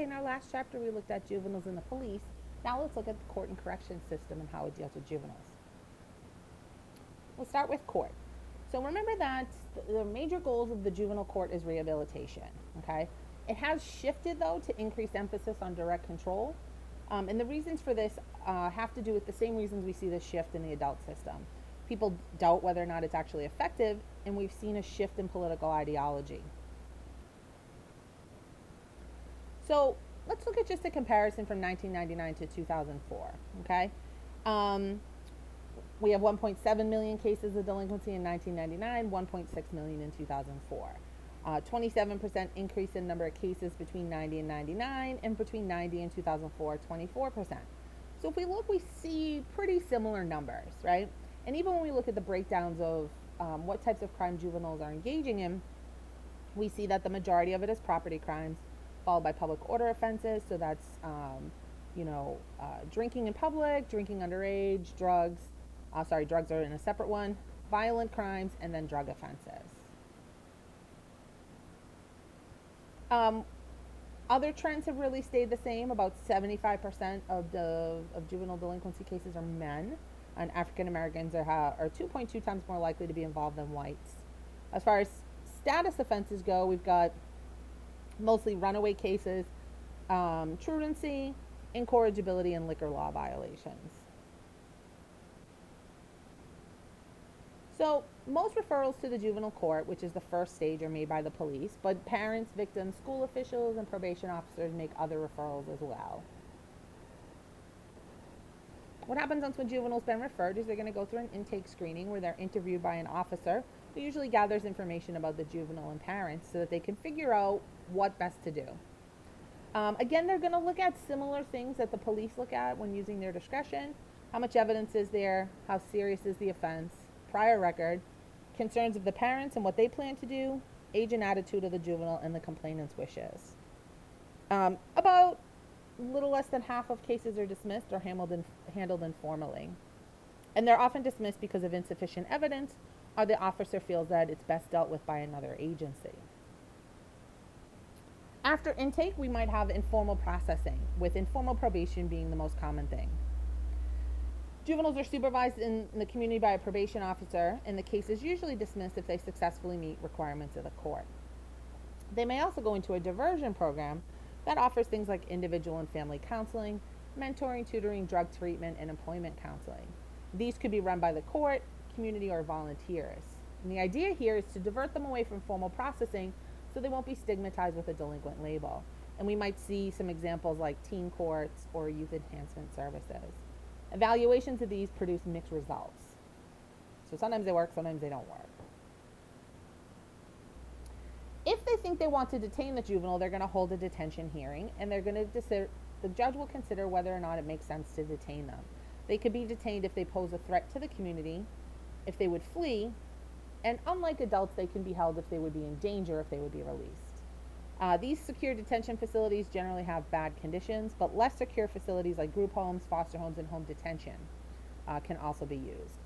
Okay, in our last chapter, we looked at juveniles and the police. Now let's look at the court and correction system and how it deals with juveniles. We'll start with court. So remember that the major goals of the juvenile court is rehabilitation, okay? It has shifted, though, to increased emphasis on direct control. And the reasons for this have to do with the same reasons we see this shift in the adult system. People doubt whether or not it's actually effective, and we've seen a shift in political ideology. So let's look at just a comparison from 1999 to 2004, okay? Um, we have 1.7 million cases of delinquency in 1999, 1.6 million in 2004. 27% increase in number of cases between 90 and 99, and between 90 and 2004, 24%. So if we look, we see pretty similar numbers, right? And even when we look at the breakdowns of what types of crime juveniles are engaging in, we see that the majority of it is property crimes, followed by public order offenses. So that's, drinking in public, drinking underage, drugs. Drugs are in a separate one. Violent crimes, and then drug offenses. Um, Other trends have really stayed the same. About 75% of juvenile delinquency cases are men, and African Americans are 2.2 times more likely to be involved than whites. As far as status offenses go, we've got mostly runaway cases, truancy, incorrigibility, and liquor law violations. So most referrals to the juvenile court, which is the first stage, are made by the police, but parents, victims, school officials, and probation officers make other referrals as well. What happens once a juvenile's been referred is they're going to go through an intake screening where they're interviewed by an officer who usually gathers information about the juvenile and parents so that they can figure out what best to do. Again, they're going to look at similar things that the police look at when using their discretion. How much evidence is there? How serious is the offense? Prior record, concerns of the parents and what they plan to do, age and attitude of the juvenile, and the complainant's wishes. About little less than half of cases are dismissed or handled informally. And they're often dismissed because of insufficient evidence, or the officer feels that it's best dealt with by another agency. After intake, we might have informal processing, with informal probation being the most common thing. Juveniles are supervised in the community by a probation officer, and the case is usually dismissed if they successfully meet requirements of the court. They may also go into a diversion program that offers things like individual and family counseling, mentoring, tutoring, drug treatment, and employment counseling. These could be run by the court, community, or volunteers. And the idea here is to divert them away from formal processing so they won't be stigmatized with a delinquent label. And we might see some examples like teen courts or youth enhancement services. Evaluations of these produce mixed results. So sometimes they work, sometimes they don't work. If they think they want to detain the juvenile, they're going to hold a detention hearing, and the judge will consider whether or not it makes sense to detain them. They could be detained if they pose a threat to the community, if they would flee, and unlike adults, they can be held if they would be in danger, if they would be released. These secure detention facilities generally have bad conditions, but less secure facilities like group homes, foster homes, and home detention can also be used.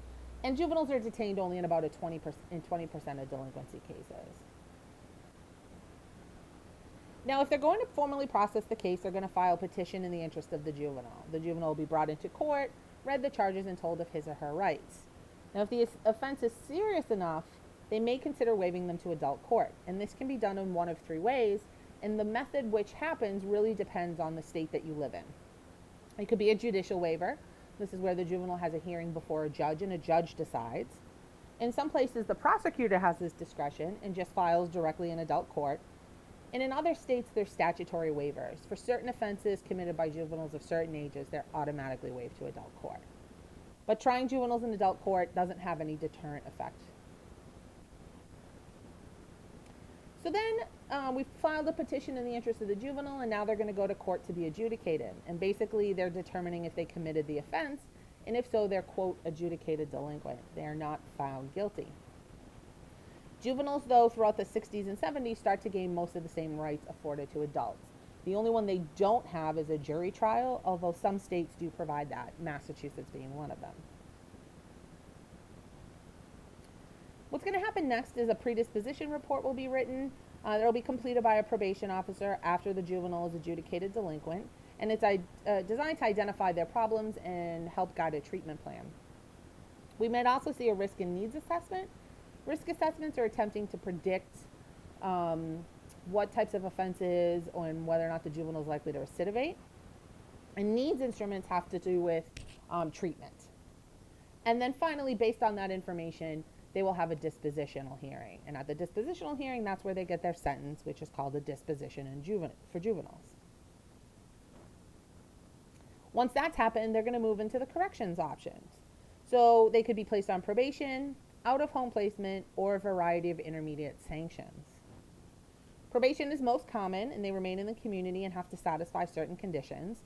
And juveniles are detained only in about 20% of delinquency cases. Now, if they're going to formally process the case, they're going to file a petition in the interest of the juvenile. The juvenile will be brought into court, read the charges, and told of his or her rights. Now, if the offense is serious enough, they may consider waiving them to adult court. And this can be done in one of three ways, and the method which happens really depends on the state that you live in. It could be a judicial waiver. This is where the juvenile has a hearing before a judge, and a judge decides. In some places, the prosecutor has this discretion and just files directly in adult court. And in other states, there's statutory waivers. For certain offenses committed by juveniles of certain ages, they're automatically waived to adult court. But trying juveniles in adult court doesn't have any deterrent effect. So then we filed a petition in the interest of the juvenile, and now they're going to go to court to be adjudicated. And basically, they're determining if they committed the offense, and if so, they're, quote, adjudicated delinquent. They are not found guilty. Juveniles, though, throughout the 60s and 70s start to gain most of the same rights afforded to adults. The only one they don't have is a jury trial, although some states do provide that, Massachusetts being one of them. What's going to happen next is a predisposition report will be written. That will be completed by a probation officer after the juvenile is adjudicated delinquent, and it's designed to identify their problems and help guide a treatment plan. We might also see a risk and needs assessment. Risk assessments are attempting to predict what types of offenses and whether or not the juvenile is likely to recidivate. And needs instruments have to do with treatment. And then finally, based on that information, they will have a dispositional hearing. And at the dispositional hearing, that's where they get their sentence, which is called a disposition for juveniles. Once that's happened, they're going to move into the corrections options. So they could be placed on probation, out of home placement, or a variety of intermediate sanctions. Probation is most common, and they remain in the community and have to satisfy certain conditions.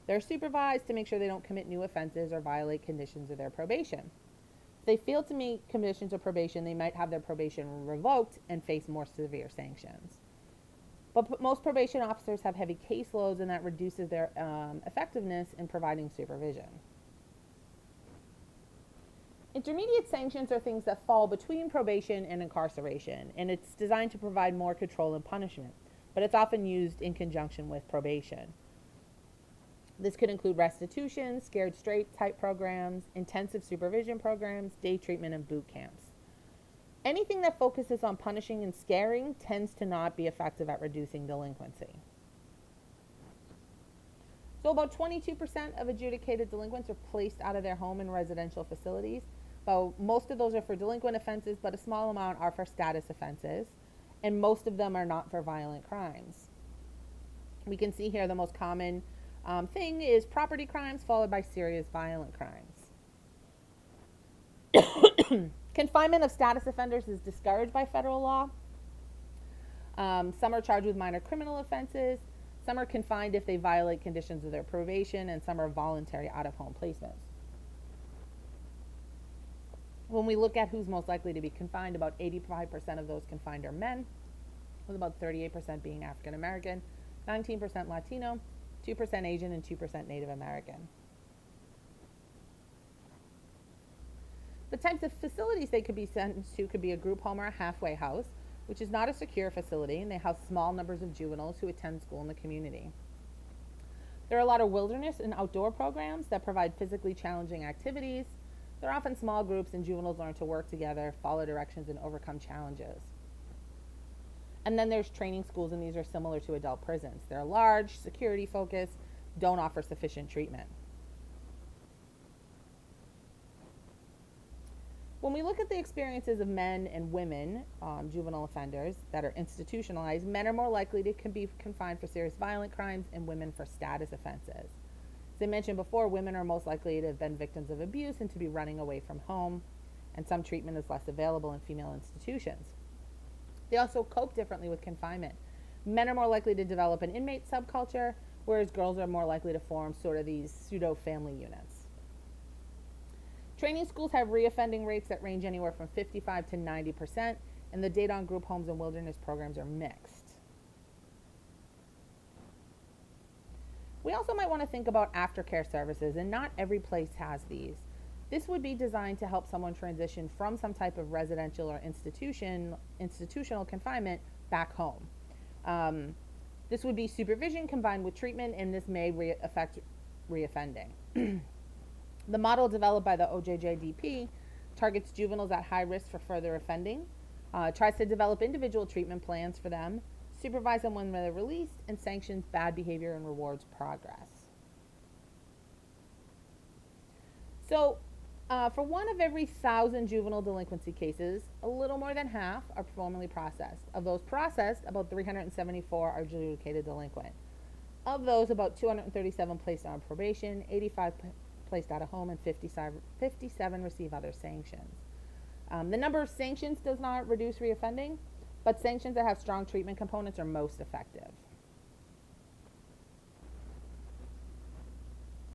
They're supervised to make sure they don't commit new offenses or violate conditions of their probation. If they fail to meet conditions of probation, they might have their probation revoked and face more severe sanctions. But most probation officers have heavy caseloads, and that reduces their effectiveness in providing supervision. Intermediate sanctions are things that fall between probation and incarceration, and it's designed to provide more control and punishment, but it's often used in conjunction with probation. This could include restitution, scared straight type programs, intensive supervision programs, day treatment, and boot camps. Anything that focuses on punishing and scaring tends to not be effective at reducing delinquency. So about 22% of adjudicated delinquents are placed out of their home in residential facilities. But most of those are for delinquent offenses, but a small amount are for status offenses, and most of them are not for violent crimes. We can see here the most common thing is property crimes, followed by serious violent crimes. Confinement of status offenders is discouraged by federal law. Some are charged with minor criminal offenses. Some are confined if they violate conditions of their probation, and some are voluntary out-of-home placements. When we look at who's most likely to be confined, about 85% of those confined are men, with about 38% being African American, 19% Latino, 2% Asian, and 2% Native American. The types of facilities they could be sentenced to could be a group home or a halfway house, which is not a secure facility, and they house small numbers of juveniles who attend school in the community. There are a lot of wilderness and outdoor programs that provide physically challenging activities. They're often small groups, and juveniles learn to work together, follow directions, and overcome challenges. And then there's training schools, and these are similar to adult prisons. They're large, security focused, don't offer sufficient treatment. When we look at the experiences of men and women, juvenile offenders that are institutionalized, men are more likely to be confined for serious violent crimes and women for status offenses. As I mentioned before, women are most likely to have been victims of abuse and to be running away from home, and some treatment is less available in female institutions. They also cope differently with confinement. Men are more likely to develop an inmate subculture, whereas girls are more likely to form sort of these pseudo-family units. Training schools have reoffending rates that range anywhere from 55 to 90%, and the data on group homes and wilderness programs are mixed. We also might want to think about aftercare services, and not every place has these. This would be designed to help someone transition from some type of residential or institutional confinement back home. This would be supervision combined with treatment, and this may affect reoffending. The model developed by the OJJDP targets juveniles at high risk for further offending, tries to develop individual treatment plans for them, supervise them when they're released, and sanctions bad behavior and rewards progress. So, for 1 of every 1,000 juvenile delinquency cases, a little more than half are formally processed. Of those processed, about 374 are adjudicated delinquent. Of those, about 237 placed on probation, 85 placed out of home, and 57 receive other sanctions. The number of sanctions does not reduce reoffending, but sanctions that have strong treatment components are most effective.